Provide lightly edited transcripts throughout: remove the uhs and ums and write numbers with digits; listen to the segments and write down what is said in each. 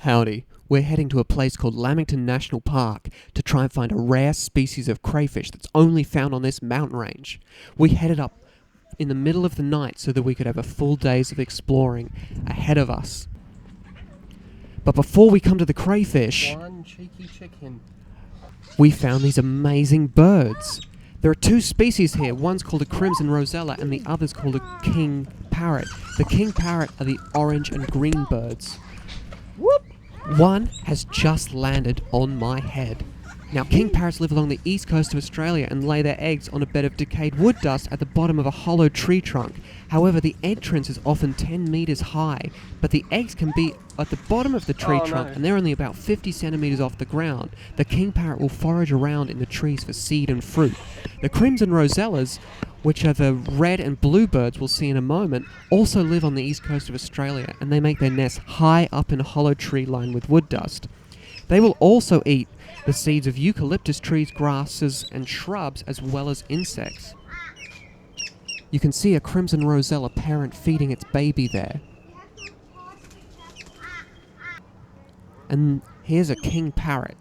Howdy, we're heading to a place called Lamington National Park to try and find a rare species of crayfish that's only found on this mountain range. We headed up in the middle of the night so that we could have a full days of exploring ahead of us. But before we come to the crayfish, One cheeky chicken. we found these amazing birds. There are two species here. One's called a crimson rosella and the other's called a king parrot. The king parrot are the orange and green birds. Whoop! One has just landed on my head. Now, king parrots live along the east coast of Australia and lay their eggs on a bed of decayed wood dust at the bottom of a hollow tree trunk. However, the entrance is often 10 metres high, but the eggs can be at the bottom of the tree trunk and they're only about 50 centimetres off the ground. The king parrot will forage around in the trees for seed and fruit. The crimson rosellas, which are the red and blue birds we'll see in a moment, also live on the east coast of Australia, and they make their nests high up in a hollow tree lined with wood dust. They will also eat the seeds of eucalyptus trees, grasses and shrubs, as well as insects. You can see a crimson rosella parent feeding its baby there. And here's a king parrot.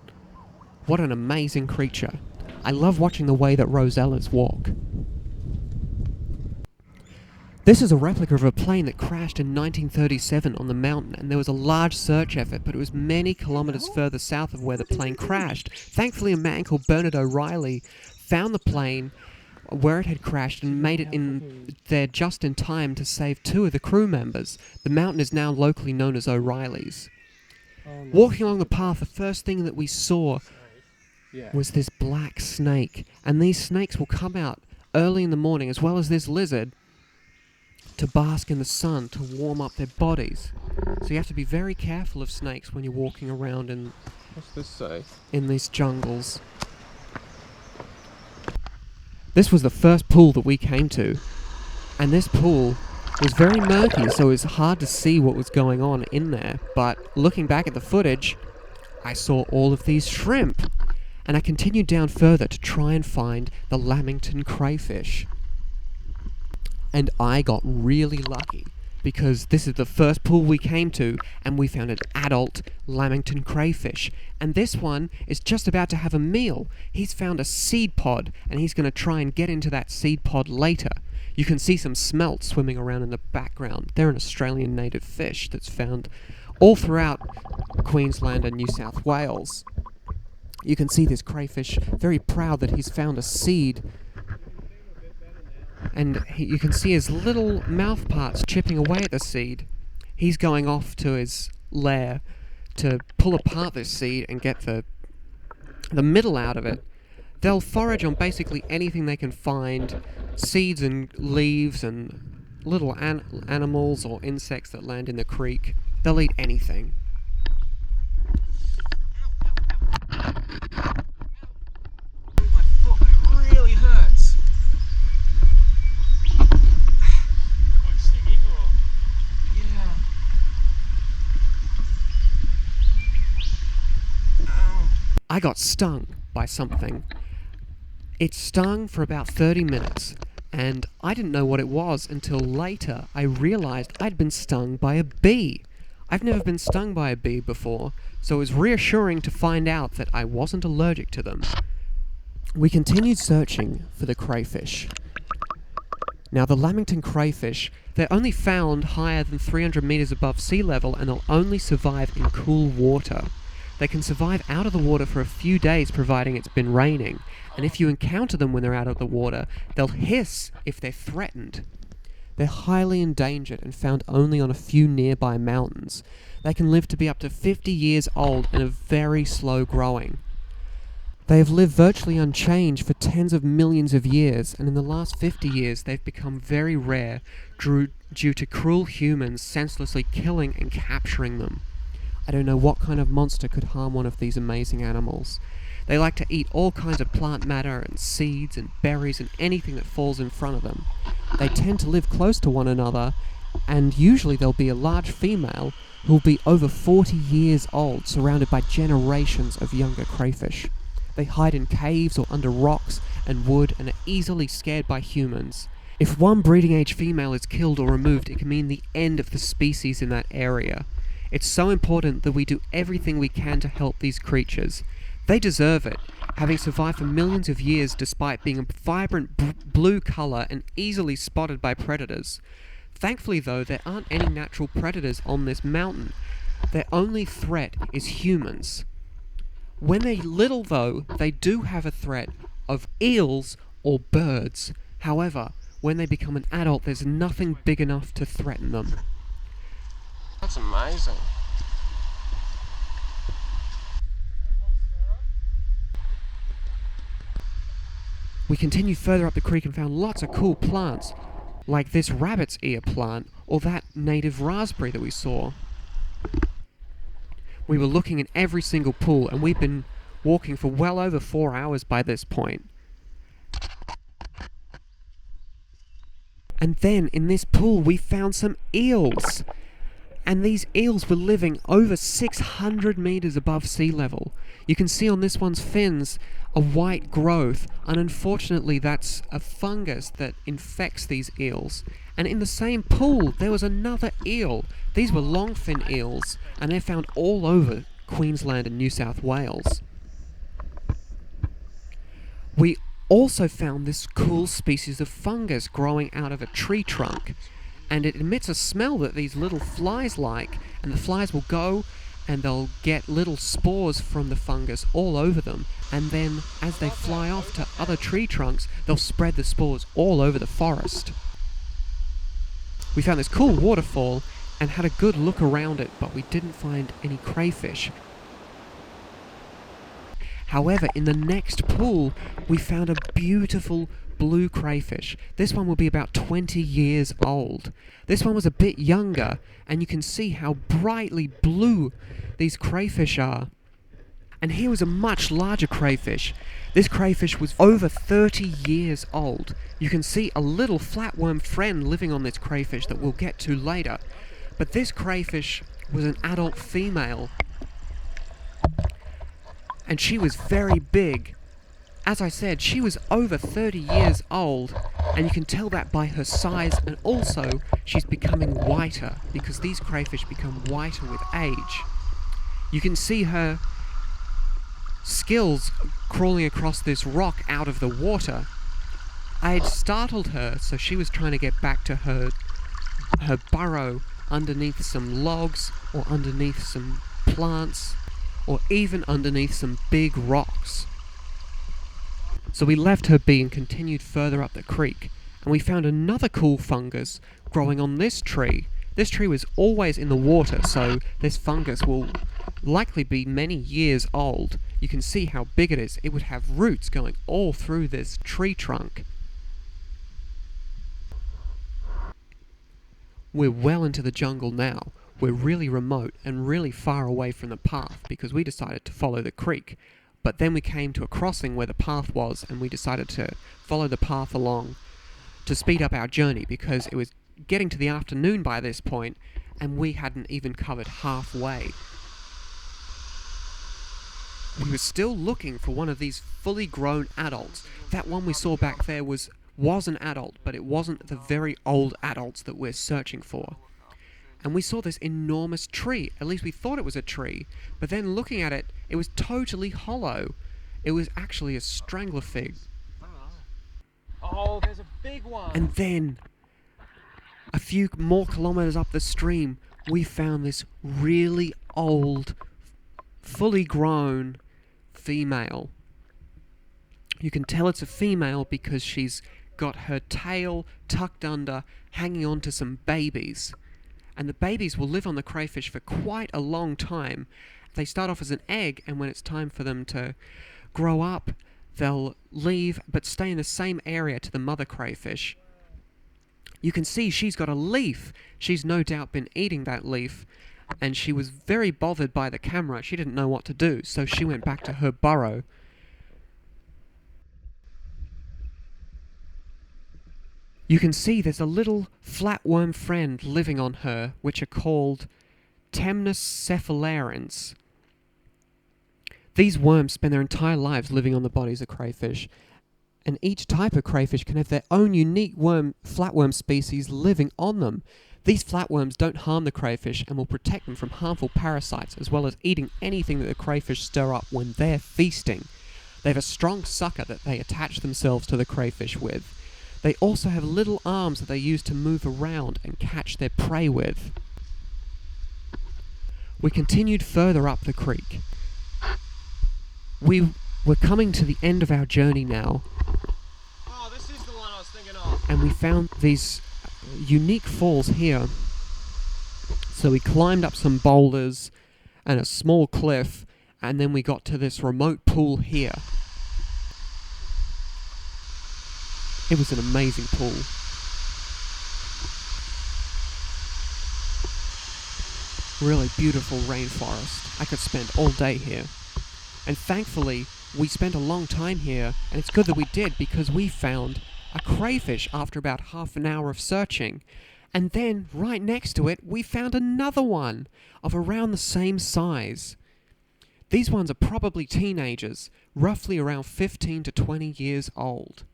What an amazing creature. I love watching the way that rosellas walk. This is a replica of a plane that crashed in 1937 on the mountain, and there was a large search effort, but it was many kilometres further south of where the plane crashed. Thankfully, a man called Bernard Oreilly found the plane where it had crashed and made it in there just in time to save two of the crew members. The mountain is now locally known as Oreilly's. Walking along the path, the first thing that we saw was this black snake, and these snakes will come out early in the morning, as well as this lizard, to bask in the sun, to warm up their bodies. So you have to be very careful of snakes when you're walking around in... What's this say? In these jungles. This was the first pool that we came to, and this pool was very murky, so it was hard to see what was going on in there. But looking back at the footage, I saw all of these shrimp, and I continued down further to try and find the Lamington crayfish. And I got really lucky, because this is the first pool we came to, and we found an adult Lamington crayfish. And this one is just about to have a meal. He's found a seed pod, and he's going to try and get into that seed pod later. You can see some smelt swimming around in the background. They're an Australian native fish that's found all throughout Queensland and New South Wales. You can see this crayfish very proud that he's found a seed, and you can see his little mouth parts chipping away at the seed. He's going off to his lair to pull apart this seed and get the middle out of it. They'll forage on basically anything they can find, seeds and leaves and little animals or insects that land in the creek. They'll eat anything. My foot, it really hurts. Like stinging or? Yeah. Ow. I got stung by something. It stung for about 30 minutes, and I didn't know what it was until later I realized I'd been stung by a bee. I've never been stung by a bee before, so it was reassuring to find out that I wasn't allergic to them. We continued searching for the crayfish. Now, the Lamington crayfish, they're only found higher than 300 meters above sea level, and they'll only survive in cool water. They can survive out of the water for a few days, providing it's been raining, and if you encounter them when they're out of the water, they'll hiss if they're threatened. They're highly endangered and found only on a few nearby mountains. They can live to be up to 50 years old and are very slow growing. They have lived virtually unchanged for tens of millions of years, and in the last 50 years they've become very rare due to cruel humans senselessly killing and capturing them. I don't know what kind of monster could harm one of these amazing animals. They like to eat all kinds of plant matter and seeds and berries and anything that falls in front of them. They tend to live close to one another, and usually there'll be a large female who'll be over 40 years old, surrounded by generations of younger crayfish. They hide in caves or under rocks and wood and are easily scared by humans. If one breeding age female is killed or removed, it can mean the end of the species in that area. It's so important that we do everything we can to help these creatures. They deserve it, having survived for millions of years despite being a vibrant blue colour and easily spotted by predators. Thankfully though, there aren't any natural predators on this mountain. Their only threat is humans. When they're little though, they do have a threat of eels or birds. However, when they become an adult, there's nothing big enough to threaten them. That's amazing. We continued further up the creek and found lots of cool plants, like this rabbit's ear plant or that native raspberry that we saw. We were looking in every single pool, and we've been walking for well over 4 hours by this point. And then in this pool we found some eels. And these eels were living over 600 meters above sea level. You can see on this one's fins a white growth, and unfortunately that's a fungus that infects these eels. And in the same pool there was another eel. These were longfin eels, and they're found all over Queensland and New South Wales. We also found this cool species of fungus growing out of a tree trunk, and it emits a smell that these little flies like, and the flies will go and they'll get little spores from the fungus all over them, and then as they fly off to other tree trunks, they'll spread the spores all over the forest. We found this cool waterfall and had a good look around it, but we didn't find any crayfish. However, in the next pool, we found a beautiful blue crayfish. This one will be about 20 years old. This one was a bit younger, and you can see how brightly blue these crayfish are. And here was a much larger crayfish. This crayfish was over 30 years old. You can see a little flatworm friend living on this crayfish that we'll get to later. But this crayfish was an adult female, and she was very big. As I said, she was over 30 years old, and you can tell that by her size, and also she's becoming whiter, because these crayfish become whiter with age. You can see her skills crawling across this rock out of the water. I had startled her, so she was trying to get back to her burrow underneath some logs, or underneath some plants, or even underneath some big rocks. So we left her be and continued further up the creek, and we found another cool fungus growing on this tree. This tree was always in the water, so this fungus will likely be many years old. You can see how big it is. It would have roots going all through this tree trunk. We're well into the jungle now. We're really remote and really far away from the path because we decided to follow the creek. But then we came to a crossing where the path was, and we decided to follow the path along to speed up our journey because it was getting to the afternoon by this point, and we hadn't even covered halfway. We were still looking for one of these fully grown adults. That one we saw back there was an adult, but it wasn't the very old adults that we're searching for. And we saw this enormous tree. At least we thought it was a tree, but then looking at it, it was totally hollow. It was actually a strangler fig. Oh, there's a big one. And then, a few more kilometers up the stream, we found this really old, fully grown female. You can tell it's a female because she's got her tail tucked under, hanging on to some babies. And the babies will live on the crayfish for quite a long time. They start off as an egg, and when it's time for them to grow up, they'll leave but stay in the same area to the mother crayfish. You can see she's got a leaf. She's no doubt been eating that leaf, and she was very bothered by the camera. She didn't know what to do, so she went back to her burrow. You can see there's a little flatworm friend living on her, which are called temnocephalarans. These worms spend their entire lives living on the bodies of crayfish, and each type of crayfish can have their own unique flatworm species living on them. These flatworms don't harm the crayfish and will protect them from harmful parasites, as well as eating anything that the crayfish stir up when they're feasting. They have a strong sucker that they attach themselves to the crayfish with. They also have little arms that they use to move around and catch their prey with. We continued further up the creek. We were coming to the end of our journey now. Oh, this is the one I was thinking of. And we found these unique falls here. So we climbed up some boulders and a small cliff, and then we got to this remote pool here. It was an amazing pool. Really beautiful rainforest. I could spend all day here. And thankfully, we spent a long time here, and it's good that we did, because we found a crayfish after about half an hour of searching. And then, right next to it, we found another one of around the same size. These ones are probably teenagers, roughly around 15 to 20 years old.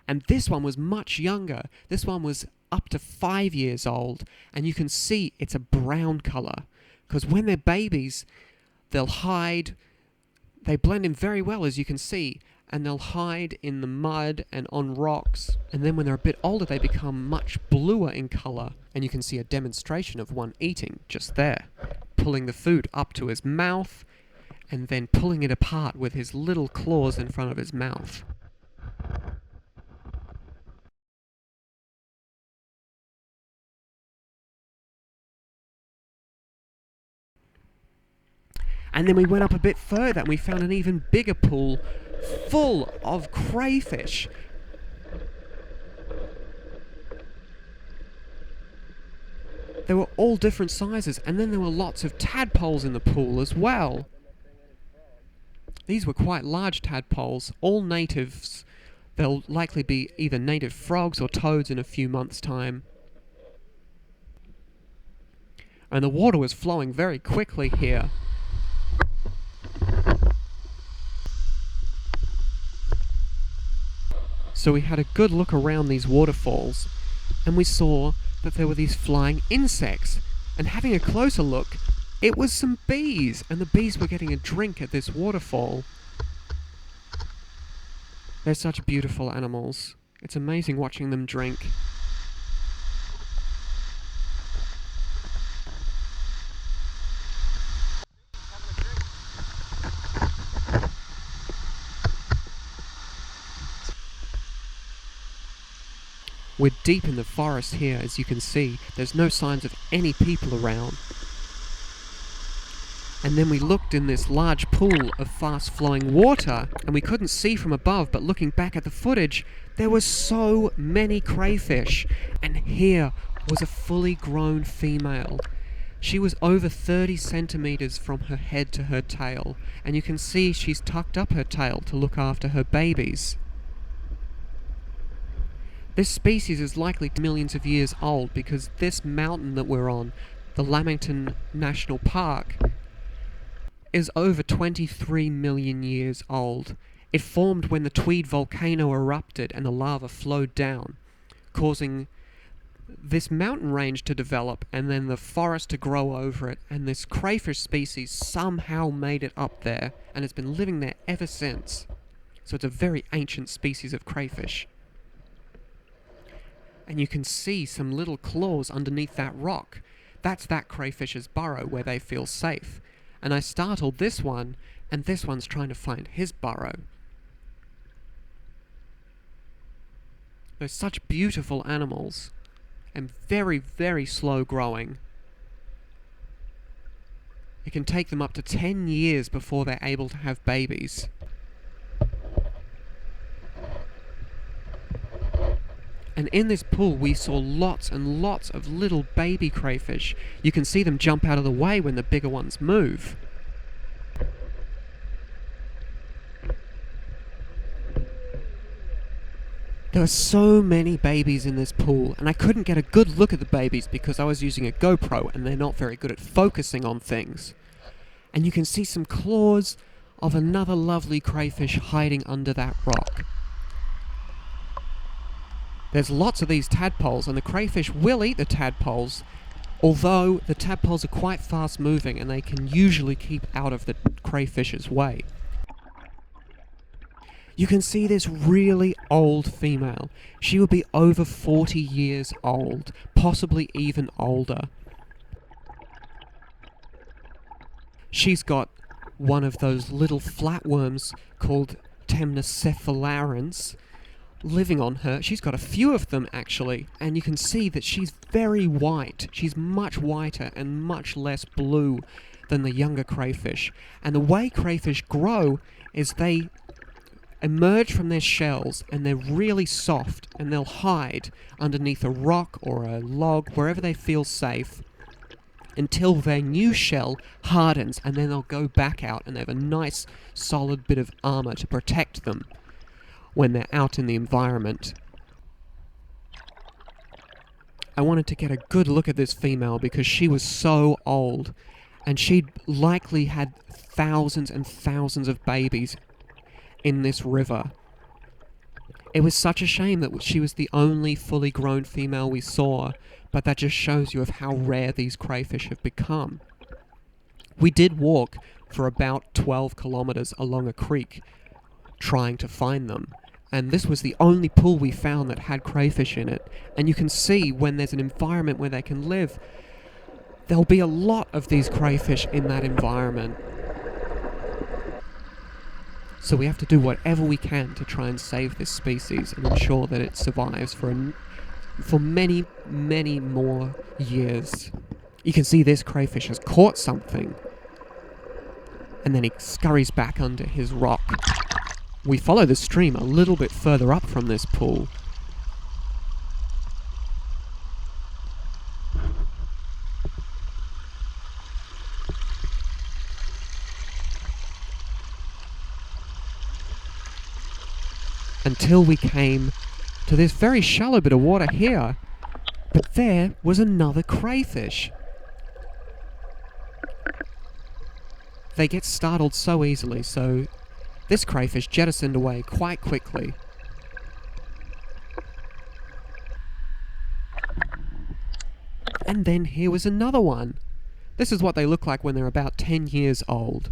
And this one was much younger. This one was up to 5 years old, and you can see it's a brown colour, because when they're babies, they'll hide. They blend in very well, as you can see, and they'll hide in the mud and on rocks, and then when they're a bit older they become much bluer in colour, and you can see a demonstration of one eating just there, pulling the food up to his mouth and then pulling it apart with his little claws in front of his mouth. And then we went up a bit further and we found an even bigger pool full of crayfish. They were all different sizes, and then there were lots of tadpoles in the pool as well. These were quite large tadpoles, all natives. They'll likely be either native frogs or toads in a few months' time. And the water was flowing very quickly here. So we had a good look around these waterfalls, and we saw that there were these flying insects. And having a closer look, it was some bees, and the bees were getting a drink at this waterfall. They're such beautiful animals. It's amazing watching them drink. We're deep in the forest here, as you can see. There's no signs of any people around. And then we looked in this large pool of fast-flowing water, and we couldn't see from above, but looking back at the footage, there were so many crayfish. And here was a fully grown female. She was over 30 centimeters from her head to her tail, and you can see she's tucked up her tail to look after her babies. This species is likely millions of years old, because this mountain that we're on, the Lamington National Park, is over 23 million years old. It formed when the Tweed volcano erupted and the lava flowed down, causing this mountain range to develop and then the forest to grow over it, and this crayfish species somehow made it up there and has been living there ever since. So it's a very ancient species of crayfish. And you can see some little claws underneath that rock. That's that crayfish's burrow where they feel safe. And I startled this one, and this one's trying to find his burrow. They're such beautiful animals, and very, very slow growing. It can take them up to 10 years before they're able to have babies. And in this pool we saw lots and lots of little baby crayfish. You can see them jump out of the way when the bigger ones move. There were so many babies in this pool, and I couldn't get a good look at the babies because I was using a GoPro and they're not very good at focusing on things. And you can see some claws of another lovely crayfish hiding under that rock. There's lots of these tadpoles, and the crayfish will eat the tadpoles, although the tadpoles are quite fast moving and they can usually keep out of the crayfish's way. You can see this really old female. She would be over 40 years old, possibly even older. She's got one of those little flatworms called Temnocephalarans living on her. She's got a few of them actually, and you can see that she's very white. She's much whiter and much less blue than the younger crayfish. And the way crayfish grow is they emerge from their shells and they're really soft, and they'll hide underneath a rock or a log, wherever they feel safe, until their new shell hardens, and then they'll go back out and they have a nice solid bit of armor to protect them when they're out in the environment. I wanted to get a good look at this female because she was so old, and she'd likely had thousands and thousands of babies in this river. It was such a shame that she was the only fully grown female we saw, but that just shows you of how rare these crayfish have become. We did walk for about 12 kilometers along a creek trying to find them, and this was the only pool we found that had crayfish in it. And you can see when there's an environment where they can live, there'll be a lot of these crayfish in that environment. So we have to do whatever we can to try and save this species and ensure that it survives for many, many more years. You can see this crayfish has caught something, and then he scurries back under his rock. We follow the stream a little bit further up from this pool. Until we came to this very shallow bit of water here. But there was another crayfish. They get startled so easily, so this crayfish jettisoned away quite quickly. And then here was another one. This is what they look like when they're about 10 years old.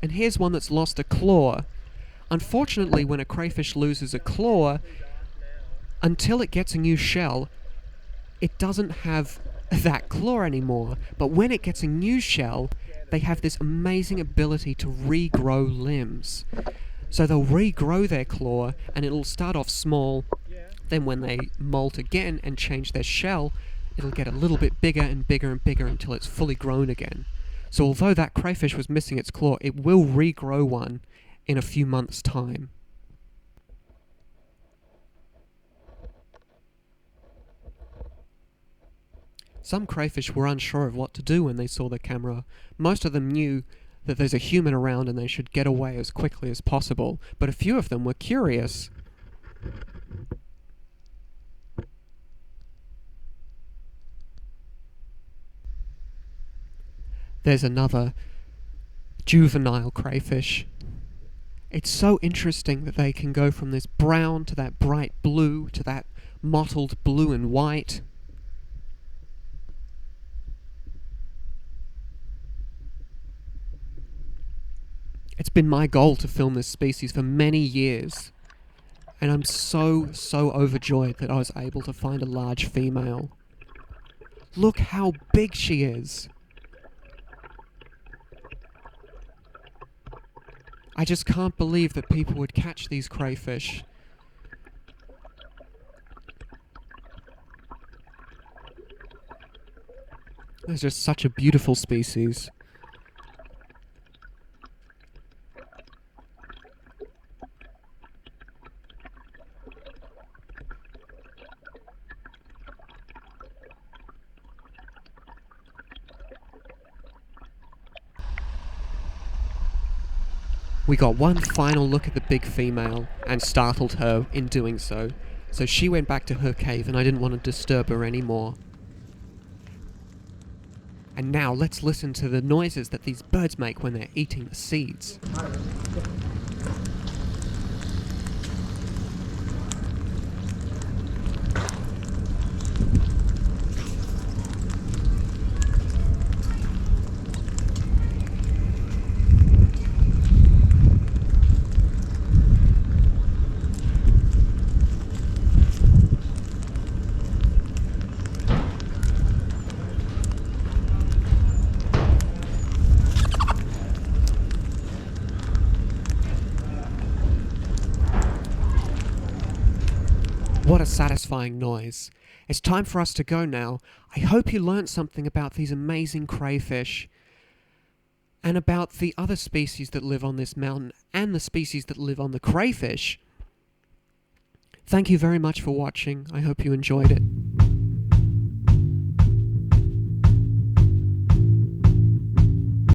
And here's one that's lost a claw. Unfortunately, when a crayfish loses a claw, until it gets a new shell, it doesn't have that claw anymore. But when it gets a new shell, they have this amazing ability to regrow limbs. So they'll regrow their claw, and it'll start off small. Then when they molt again and change their shell, it'll get a little bit bigger and bigger and bigger until it's fully grown again. So although that crayfish was missing its claw, it will regrow one in a few months' time. Some crayfish were unsure of what to do when they saw the camera. Most of them knew that there's a human around and they should get away as quickly as possible, but a few of them were curious. There's another juvenile crayfish. It's so interesting that they can go from this brown to that bright blue to that mottled blue and white. It's been my goal to film this species for many years, and I'm so overjoyed that I was able to find a large female. Look how big she is! I just can't believe that people would catch these crayfish. It's just such a beautiful species. We got one final look at the big female and startled her in doing so. So she went back to her cave and I didn't want to disturb her anymore. And now let's listen to the noises that these birds make when they're eating the seeds. What a satisfying noise. It's time for us to go now. I hope you learnt something about these amazing crayfish and about the other species that live on this mountain and the species that live on the crayfish. Thank you very much for watching. I hope you enjoyed it.